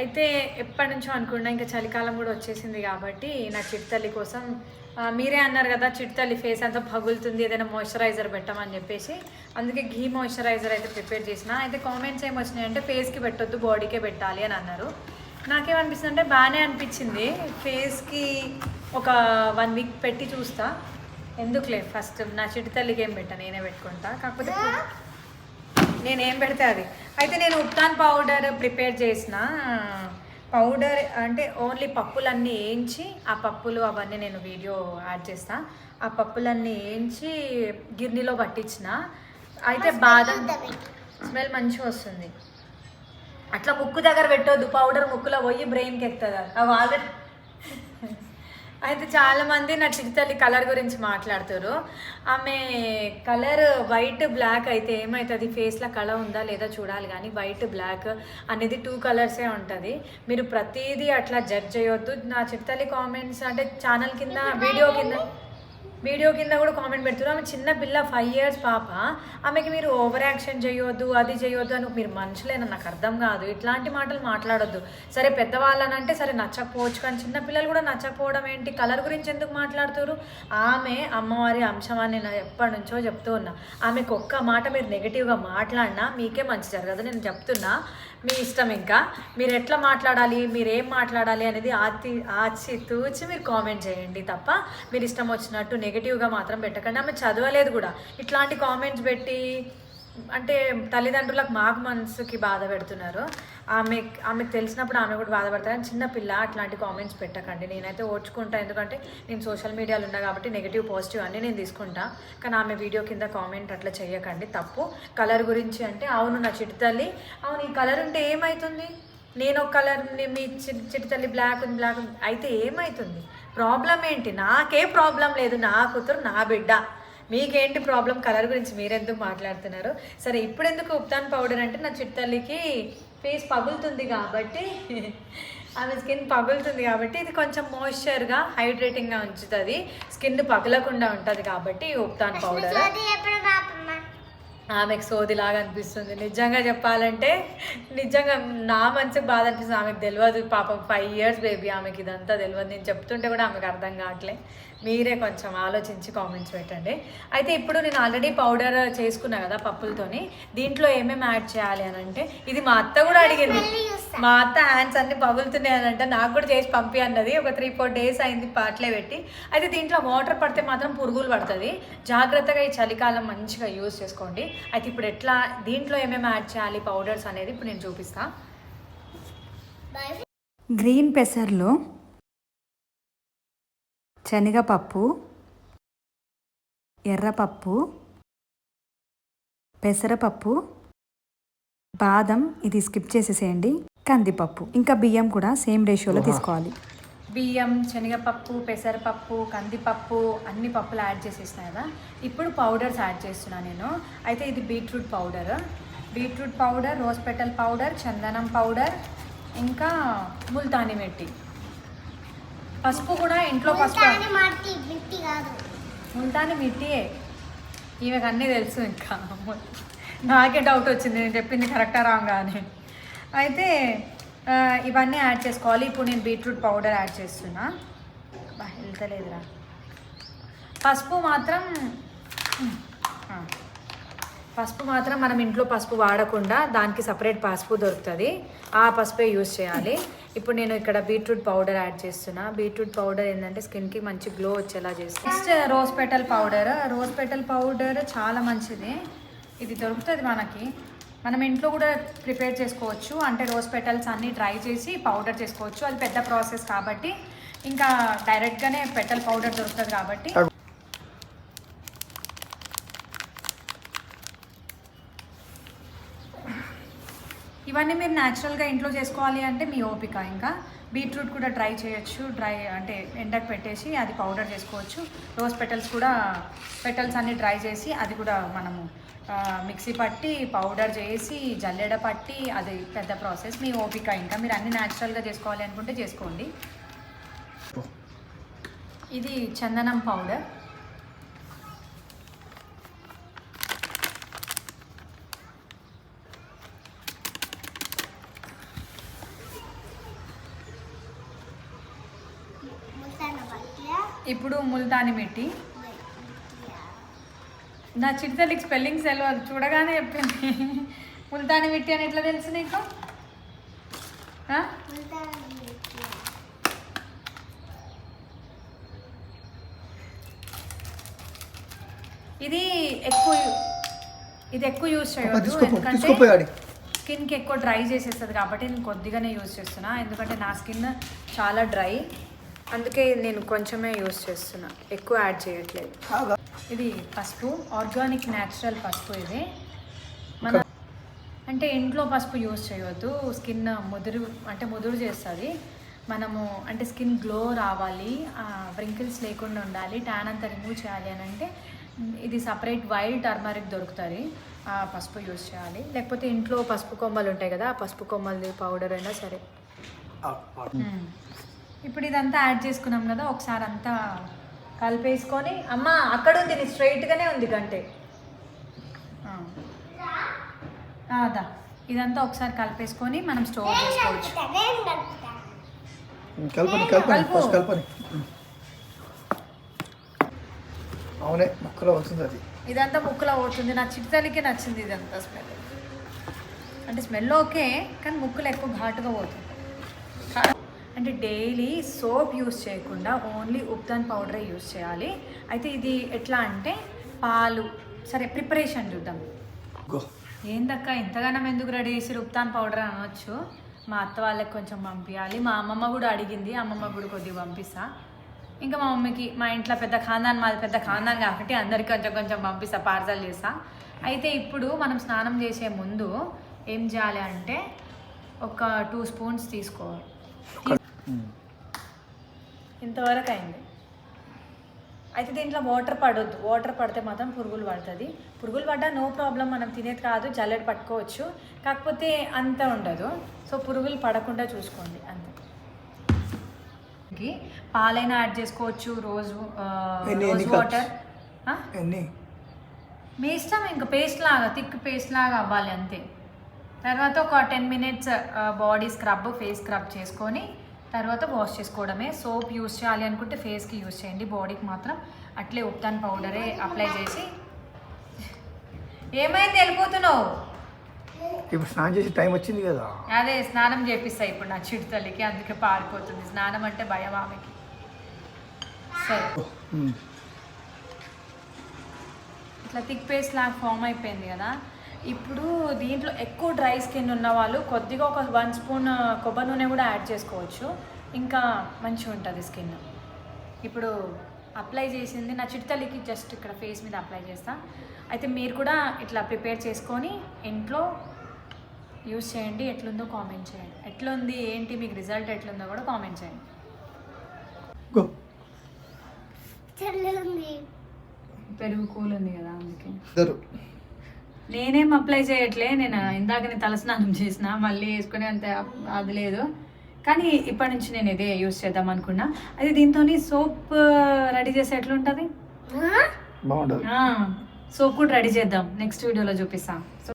అయితే ఎప్పటి నుంచో అనుకున్నా, ఇంకా చలికాలం కూడా వచ్చేసింది కాబట్టి నా చిట్తల్లి కోసం మీరే అన్నారు కదా చిట్తల్లి ఫేస్ అంతా పగులుతుంది, ఏదైనా మాయిశ్చరైజర్ పెట్టమని చెప్పేసి అందుకే ఘీ మాయిశ్చరైజర్ అయితే ప్రిపేర్ చేసిన. అయితే కామెంట్స్ ఏమి వచ్చినాయంటే ఫేస్కి పెట్టొద్దు బాడీకే పెట్టాలి అని అన్నారు. నాకేమనిపిస్తుంది అంటే బాగానే అనిపించింది. ఫేస్కి ఒక 1 వీక్ పెట్టి చూస్తా, ఎందుకులే ఫస్ట్ నా చిట్తల్లికి ఏం పెట్టా, నేనే పెట్టుకుంటా. కాకపోతే నేనేం పెడితే అది. అయితే నేను ఉప్తాన్ పౌడర్ ప్రిపేర్ చేసిన. పౌడర్ అంటే ఓన్లీ పప్పులన్నీ వేయించి, ఆ పప్పులు అవన్నీ నేను వీడియో యాడ్ చేస్తా. ఆ పప్పులన్నీ వేయించి గిర్నీలో పట్టించిన. అయితే బాదం స్మెల్ మంచిగా వస్తుంది. అట్లా ముక్కు దగ్గర పెట్టొద్దు, పౌడర్ ముక్కులో పోయి బ్రెయిన్కి ఎక్కుతుంది. అవి ఆల్రెడీ అయితే చాలామంది నా చిట్తల్లి కలర్ గురించి మాట్లాడుతారు. ఆమె కలర్ వైట్ బ్లాక్ అయితే ఏమవుతుంది, ఫేస్లో కళ ఉందా లేదా చూడాలి. కానీ వైట్ బ్లాక్ అనేది 2 కలర్సే ఉంటుంది. మీరు ప్రతిదీ అట్లా జడ్జ్ చేయొద్దు. నా చిట్తల్లి కామెంట్స్ అంటే ఛానల్ కింద వీడియో కింద కూడా కామెంట్ పెడుతున్నారు. ఆమె చిన్న పిల్ల 5 years పాప, ఆమెకి మీరు ఓవర్ యాక్షన్ చేయొద్దు, అది చేయొద్దు అని. మీరు మనుషులేనా, నాకు అర్థం కాదు. ఇట్లాంటి మాటలు మాట్లాడొద్దు. సరే పెద్దవాళ్ళనంటే సరే నచ్చకపోవచ్చు, కానీ చిన్నపిల్లలు కూడా నచ్చకపోవడం ఏంటి? కలర్ గురించి ఎందుకు మాట్లాడుతారు? ఆమె అమ్మవారి అంశం అని నేను ఎప్పటి నుంచో చెప్తూ ఉన్నా. ఆమెకు ఒక్క మాట మీరు నెగిటివ్గా మాట్లాడినా మీకే మంచి జరగదు. నేను చెప్తున్నా, మీ ఇష్టం. ఇంకా మీరు ఎట్లా మాట్లాడాలి, మీరు ఏం మాట్లాడాలి అనేది ఆచి తూచి మీరు కామెంట్ చేయండి తప్ప మీరు ఇష్టం వచ్చినట్టు నెగిటివ్గా మాత్రం పెట్టకండి. ఆమె చదవలేదు కూడా. ఇట్లాంటి కామెంట్స్ పెట్టి అంటే తల్లిదండ్రులకు మాకు మనసుకి బాధ పెడుతున్నారు. ఆమెకు తెలిసినప్పుడు ఆమె కూడా బాధపడతారు. చిన్నపిల్ల అట్లాంటి కామెంట్స్ పెట్టకండి. నేనైతే ఓర్చుకుంటా, ఎందుకంటే నేను సోషల్ మీడియాలో ఉన్నా కాబట్టి నెగిటివ్ పాజిటివ్ అన్నీ నేను తీసుకుంటా. కానీ ఆమె వీడియో కింద కామెంట్ అట్లా చేయకండి, తప్పు. కలర్ గురించి అంటే అవును నా చిట్తల్లి, అవును ఈ కలర్ ఉంటే ఏమవుతుంది? నేను ఒక కలర్, మీ చిట్తల్లి బ్లాక్ అయితే ఏమవుతుంది? ప్రాబ్లం ఏంటి? నాకే ప్రాబ్లం లేదు, నా కూతురు నా బిడ్డ. మీకేంటి ప్రాబ్లం? కలర్ గురించి మీరెందుకు మాట్లాడుతున్నారు? సరే ఇప్పుడు ఎందుకు ఉప్తాన్ పౌడర్ అంటే నా చిట్తల్లికి ఫేస్ పగులుతుంది కాబట్టి, ఆమె స్కిన్ పగులుతుంది కాబట్టి ఇది కొంచెం మాయిశ్చర్గా హైడ్రేటింగ్గా ఉంచుతుంది, స్కిన్ పగలకుండా ఉంటుంది కాబట్టి ఉప్తాన్ పౌడర్. ఆమెకు సోదిలాగా అనిపిస్తుంది నిజంగా చెప్పాలంటే. నిజంగా నా మనసుకు బాధ అనిపిస్తుంది. ఆమెకు తెలియదు పాపం, 5 years బేబీ, ఆమెకి ఇదంతా తెలియదు. నేను చెప్తుంటే కూడా ఆమెకు అర్థం కావట్లే. మీరే కొంచెం ఆలోచించి కామెంట్స్ పెట్టండి. అయితే ఇప్పుడు నేను ఆల్రెడీ పౌడర్ చేసుకున్నా కదా పప్పులతోని, దీంట్లో ఏమేమి యాడ్ చేయాలి అని అంటే, ఇది మా అత్త కూడా అడిగింది. మా అత్త హ్యాండ్స్ అన్ని పగులుతున్నాయి అని అంటే నాకు కూడా చేసి పంపి అన్నది. ఒక 3-4 days అయింది పాటలే పెట్టి. అయితే దీంట్లో వాటర్ పడితే మాత్రం పురుగులు పడుతుంది. జాగ్రత్తగా ఈ చలికాలం మంచిగా యూజ్ చేసుకోండి. అయితే ఇప్పుడు ఎట్లా దీంట్లో ఏమేమి యాడ్ చేయాలి పౌడర్స్ అనేది ఇప్పుడు నేను చూపిస్తా. గ్రీన్ పెసర్లో శనగపప్పు, ఎర్రపప్పు, పెసరపప్పు, బాదం ఇది స్కిప్ చేసేసేయండి, కందిపప్పు, ఇంకా బియ్యం కూడా సేమ్ రేషియోలో తీసుకోవాలి. బియ్యం, శనగపప్పు, పెసరపప్పు, కందిపప్పు అన్ని పప్పులు యాడ్ చేసేసిన కదా. ఇప్పుడు పౌడర్స్ యాడ్ చేస్తున్నాను నేను. అయితే ఇది beetroot powder, rose petal powder, చందనం పౌడర్, ఇంకా ముల్తానీ మిట్టి. పసుపు కూడా ఇంట్లో పసుపు, ముల్తానీ మిట్టియే. ఈమెకు అన్నీ తెలుసు. ఇంకా నాకే డౌట్ వచ్చింది నేను చెప్పింది కరెక్టా రాంగా అని. అయితే ఇవన్నీ యాడ్ చేసుకోవాలి. ఇప్పుడు నేను బీట్రూట్ పౌడర్ యాడ్ చేస్తున్నా. వెళ్తలేదురా. పసుపు మాత్రం మనం ఇంట్లో పసుపు వాడకుండా దానికి సపరేట్ పసుపు దొరుకుతుంది, ఆ పసుపే యూజ్ చేయాలి. ఇప్పుడు నేను ఇక్కడ బీట్రూట్ పౌడర్ యాడ్ చేస్తున్నా. బీట్రూట్ పౌడర్ ఏంటంటే స్కిన్కి మంచి గ్లో వచ్చేలా చేస్తుంది. నెక్స్ట్ రోజ్ పెటల్ పౌడర్ చాలా మంచిది. ఇది దొరుకుతుంది మనకి, మనం ఇంట్లో కూడా ప్రిపేర్ చేసుకోవచ్చు. అంటే రోజ్ పెటల్స్ అన్నీ డ్రై చేసి పౌడర్ చేసుకోవచ్చు. అది పెద్ద ప్రాసెస్ కాబట్టి ఇంకా డైరెక్ట్గానే పెటల్ పౌడర్ దొరుకుతుంది కాబట్టి ఇవన్నీ మీరు న్యాచురల్గా ఇంట్లో చేసుకోవాలి అంటే మీ ఓపిక. ఇంకా బీట్రూట్ కూడా డ్రై చేయొచ్చు, అంటే ఎండకు పెట్టేసి అది పౌడర్ చేసుకోవచ్చు. రోజ్ పెటల్స్ అన్నీ డ్రై చేసి అది కూడా మనము మిక్సీ పట్టి పౌడర్ చేసి జల్లెడ పట్టి, అది పెద్ద ప్రాసెస్. మీ ఓపిక. ఇంకా మీరు అన్ని న్యాచురల్గా చేసుకోవాలి అనుకుంటే చేసుకోండి. ఇది చందనం పౌడర్. ఇప్పుడు ముల్తాని మిట్టి. నా చిట్తల్లికి స్పెల్లింగ్స్ తెలియదు, చూడగానే చెప్పింది. ముల్తాని మిట్టి అని ఎట్లా తెలుసు నీకు? ఆ? ఇది ఎక్కువ యూజ్ చేయొద్దు, ఎందుకంటే స్కిన్కి ఎక్కువ డ్రై చేసేస్తుంది కాబట్టి నేను కొద్దిగానే యూజ్ చేస్తున్నా. ఎందుకంటే నా స్కిన్ చాలా డ్రై, అందుకే నేను కొంచెమే యూజ్ చేస్తున్నా, ఎక్కువ యాడ్ చేయట్లేదు. ఇది పసుపు, ఆర్గానిక్ న్యాచురల్ పసుపు. ఇది మన అంటే ఇంట్లో పసుపు యూజ్ చేయవద్దు, స్కిన్ ముదురు చేస్తుంది. మనము అంటే స్కిన్ గ్లో రావాలి, వ్రింకిల్స్ లేకుండా ఉండాలి, ట్యాన్ అంతా రిమూవ్ చేయాలి అని అంటే ఇది సపరేట్ వైల్డ్ టర్మరిక్ దొరుకుతుంది, ఆ పసుపు యూజ్ చేయాలి. లేకపోతే ఇంట్లో పసుపు కొమ్మలు ఉంటాయి కదా, ఆ పసుపు కొమ్మలది పౌడర్ అయినా సరే. ఇప్పుడు ఇదంతా యాడ్ చేసుకున్నాం కదా, ఒకసారి అంతా కలిపేసుకొని, అమ్మ అక్కడ ఉంది నీ స్ట్రైట్గానే ఉంది గంటే, అదా ఇదంతా ఒకసారి కలిపేసుకొని మనం స్టోర్ చేసుకోవచ్చు. అవునే ముక్కలో అవుతుంది అది, ఇదంతా ముక్కలో అవుతుంది. నా చిట్తలికి నచ్చింది ఇదంతా స్మెల్. అంటే స్మెల్ ఓకే, కానీ ముక్కలు ఎక్కువ ఘాటుగా పోతుంది. అంటే డైలీ సోప్ యూస్ చేయకుండా ఓన్లీ ఉప్దాన్ పౌడరే యూస్ చేయాలి. అయితే ఇది ఎట్లా అంటే పాలు, సరే ప్రిపరేషన్ చూద్దాం. ఏందక్క ఇంతగానం ఎందుకు రెడీ చేసి ఉప్దాన్ పౌడర్ అనవచ్చు. మా అత్త వాళ్ళకి కొంచెం పంపించాలి, మా అమ్మమ్మ కూడా అడిగింది, అమ్మమ్మ కూడా కొద్దిగా పంపిస్తా. ఇంకా మా మమ్మీకి, మా ఇంట్లో పెద్ద ఖాందాన్, మాది పెద్ద ఖాందాన్ కాబట్టి అందరికి కొంచెం పంపిస్తా, పార్సల్ చేస్తా. అయితే ఇప్పుడు మనం స్నానం చేసే ముందు ఏం చేయాలి అంటే ఒక 2 స్పూన్స్ తీసుకోవాలి. ఇంతవరకు అయింది. అయితే దీంట్లో వాటర్ పడొద్దు, వాటర్ పడితే మాత్రం పురుగులు పడుతుంది. పురుగులు పడ్డా నో ప్రాబ్లం, మనం తినేది కాదు, జల్లెడ పట్టుకోవచ్చు, కాకపోతే అంత ఉండదు. సో పురుగులు పడకుండా చూసుకోండి అంతే. పాలైనా యాడ్ చేసుకోవచ్చు, రోజ్ వాటర్ మీ ఇష్టం. ఇంకా పేస్ట్ లాగా, థిక్ పేస్ట్ లాగా అవ్వాలి అంతే. తర్వాత ఒక 10 minutes body scrub, face scrub చేసుకొని తర్వాత వాష్ చేసుకోవడమే. సోప్ యూస్ చేయాలి అనుకుంటే ఫేస్కి యూస్ చేయండి, బాడీకి మాత్రం అట్లే ఉప్తాన్ పౌడరే అప్లై చేసి. ఏమైంది వెళ్ళిపోతున్నావు? ఇప్పుడు స్నానం చేసి టైం వచ్చింది కదా, అదే స్నానం చేపిస్తా ఇప్పుడు నా చిడుతల్లికి, అందుకే పారిపోతుంది. స్నానం అంటే భయం ఆమెకి. సరే ఇట్లా థిక్ పేస్ట్ లాగా ఫామ్ అయిపోయింది కదా. ఇప్పుడు దీంట్లో ఎక్కువ డ్రై స్కిన్ ఉన్న వాళ్ళు కొద్దిగా ఒక 1 స్పూన్ కొబ్బరి నూనె కూడా యాడ్ చేసుకోవచ్చు, ఇంకా మంచిగా ఉంటుంది స్కిన్. ఇప్పుడు అప్లై చేసింది నా చిట్తల్లికి జస్ట్ ఇక్కడ ఫేస్ మీద అప్లై చేస్తా. అయితే మీరు కూడా ఇట్లా ప్రిపేర్ చేసుకొని ఇంట్లో యూస్ చేయండి. ఎట్లుందో కామెంట్ చేయండి, ఎట్లుంది ఏంటి మీకు రిజల్ట్ ఎట్లుందో కూడా కామెంట్ చేయండి. పెరుగు కూల్ ఉంది కదా అందుకే. నేనేం అప్లై చేయట్లే, నేను ఇందాకనే తలస్నానం చేసిన, మళ్ళీ వేసుకునే అంత అది లేదు. కానీ ఇప్పటి నుంచి నేను ఇదే యూస్ చేద్దాం అనుకున్నా. అయితే దీంతో సోప్ రెడీ చేస్తే ఎట్లుంటుంది? సోప్ కూడా రెడీ చేద్దాం, నెక్స్ట్ వీడియోలో చూపిస్తాం.